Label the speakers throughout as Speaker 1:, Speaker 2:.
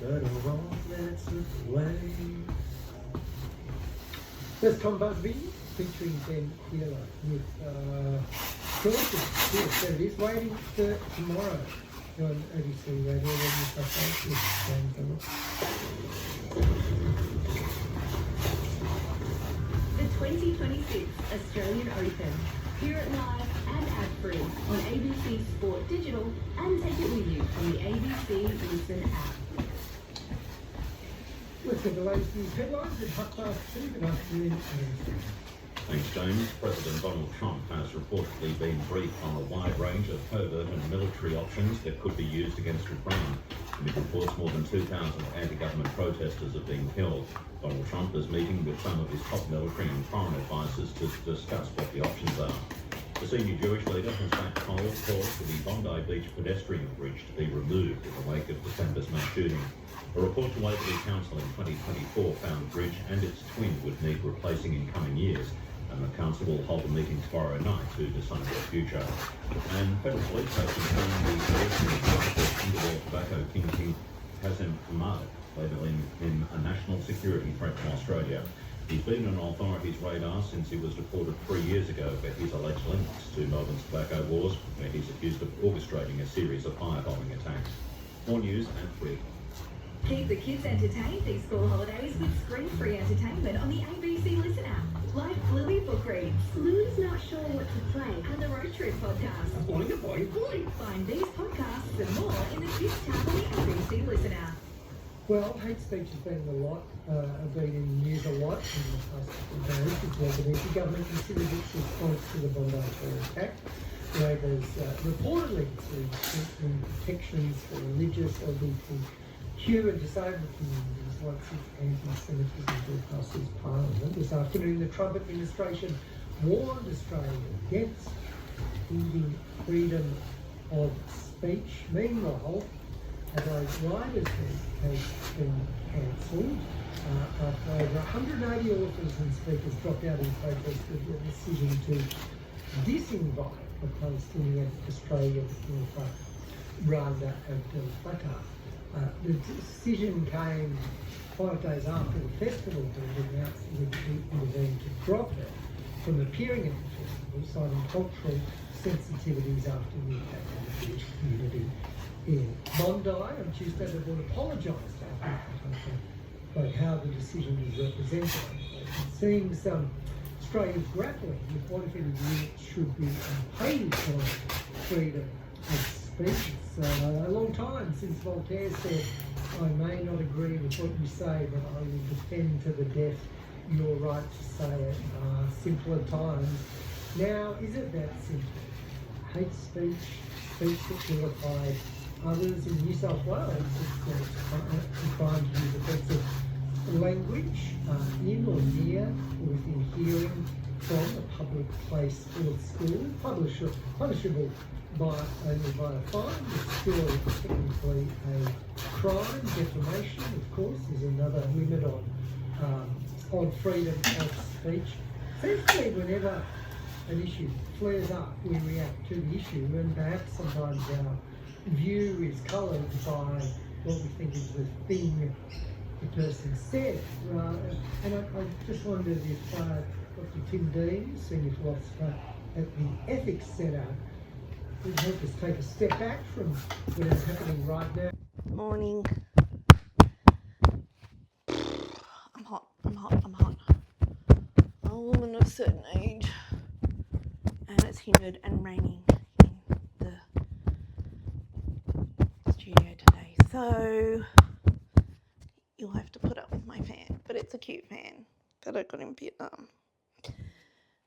Speaker 1: but all that slipped away. There's Tom Busby featuring Ben Keeler with Georgia. Yes, there it is. Waiting for tomorrow on ABC Radio. New South Wales with James Dunlop.
Speaker 2: The 2026 Australian Open. Hear it live and ad-free on ABC Sport Digital and take it with you on the ABC Listen app.
Speaker 1: Let's get the latest news headlines at 2:30. Good afternoon.
Speaker 3: Thanks, James. President Donald Trump has reportedly been briefed on a wide range of covert and military options that could be used against Ukraine. Amid reports more than 2,000 anti-government protesters have been killed. Donald Trump is meeting with some of his top military and foreign advisors to discuss what the options are. The senior Jewish leader has backed calls for the Bondi Beach pedestrian bridge to be removed in the wake of December's mass shooting. A report to Waverley Council in 2024 found the bridge and its twin would need replacing in coming years, and the council will hold a meeting tomorrow night to decide their future. And federal police have confirmed the arrest of underworld tobacco kingpin Kazem Ahmad, labelling him a national security threat to Australia. He's been on authorities' radar since he was deported 3 years ago for his alleged links to Melbourne's tobacco wars, where he's accused of orchestrating a series of firebombing attacks. More news at 3.
Speaker 2: Keep the kids entertained these school holidays with screen-free entertainment on the ABC Listen app. Like Bluey book reads, Bluey's not sure what to play, and the Road Trip podcast.
Speaker 1: Boy.
Speaker 2: Find these podcasts and more in the Kids tab on the ABC Listen app.
Speaker 1: Well, hate speech has been been in the news a lot in the past couple of days because the government considers its response to the Bondi terror attack. Labor's reportedly to strengthen protections for religious, LGBTQ and disabled communities once its anti-Semitism bill passes Parliament. This afternoon, the Trump administration warned Australia against impeding freedom of speech. Meanwhile, Adelaide's Riders has been cancelled after over 180 authors and speakers dropped out in protest of the decision to disinvite the Palestinian Australian author Randa Abdel Fattah. The decision came 5 days after the festival board announced it would intervene to drop her from appearing at the festival, citing cultural sensitivities after the attack on the Jewish community in Bondi. On Tuesday, the board apologised about how the decision was represented. It seems Australia's grappling with what, if any, limits should be imposed on freedom of speech. It's a long time since Voltaire said, I may not agree with what you say, but I will defend to the death your right to say it. Simpler times. Now, is it that simple? Hate speech, speech that vilifies others in New South Wales is defined to use offensive language in or near or within hearing from a public place or school, punishable only by a fine. It's still technically a crime. Defamation, of course, is another limit on freedom of speech. Seems to me whenever an issue flares up, we react to the issue, and perhaps sometimes our view is coloured by what we think is the thing the person said. And I just wondered if Dr. Tim Dean, senior philosopher at the Ethics Centre, would help us take a step back from what is happening right now.
Speaker 4: Morning. I'm hot. I'm a woman of a certain age, and it's humid and raining in the studio today. So you'll have to put up with my fan, but it's a cute fan that I got in Vietnam.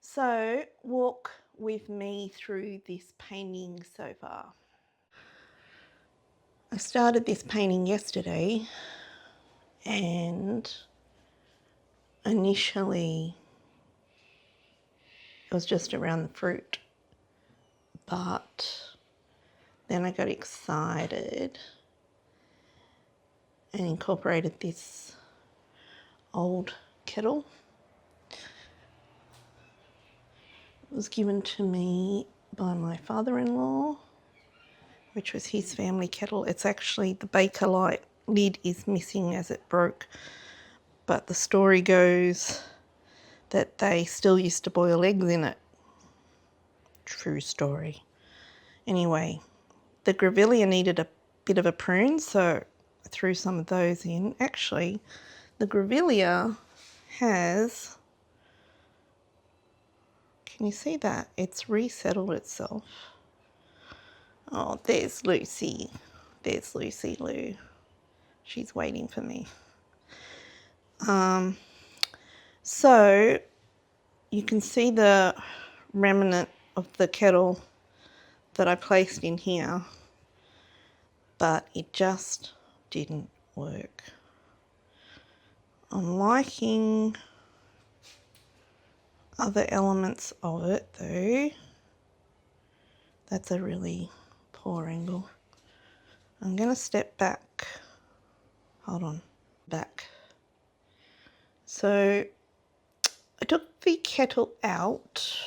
Speaker 4: So walk with me through this painting so far. I started this painting yesterday, and initially it was just around the fruit, but then I got excited and incorporated this old kettle. It was given to me by my father-in-law, which was his family kettle. It's actually the Bakelite lid is missing as it broke. But the story goes that they still used to boil eggs in it. True story. Anyway, the grevillea needed a bit of a prune, so I threw some of those in. Actually, the grevillea has, can you see that? It's resettled itself. Oh, there's Lucy. There's Lucy Lou. She's waiting for me. So you can see the remnant of the kettle that I placed in here, but it just didn't work. I'm liking other elements of it though. That's a really poor angle. I'm going to step back. Hold on. Back. So I took the kettle out.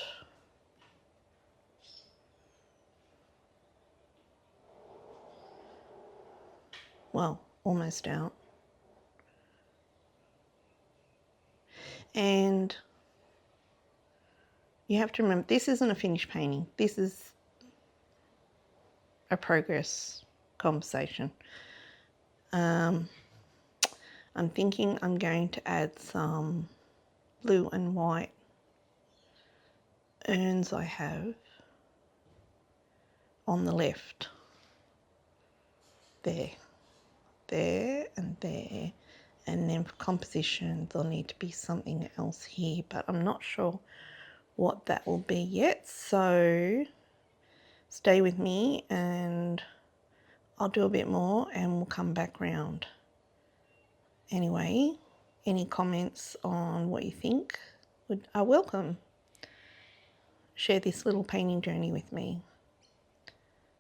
Speaker 4: Well, almost out. And you have to remember, this isn't a finished painting. This is a progress conversation. I'm thinking I'm going to add some blue and white urns I have on the left. There, and there. And then for composition, there'll need to be something else here, but I'm not sure what that will be yet. So stay with me and I'll do a bit more and we'll come back round. Anyway, any comments on what you think are welcome. Share this little painting journey with me.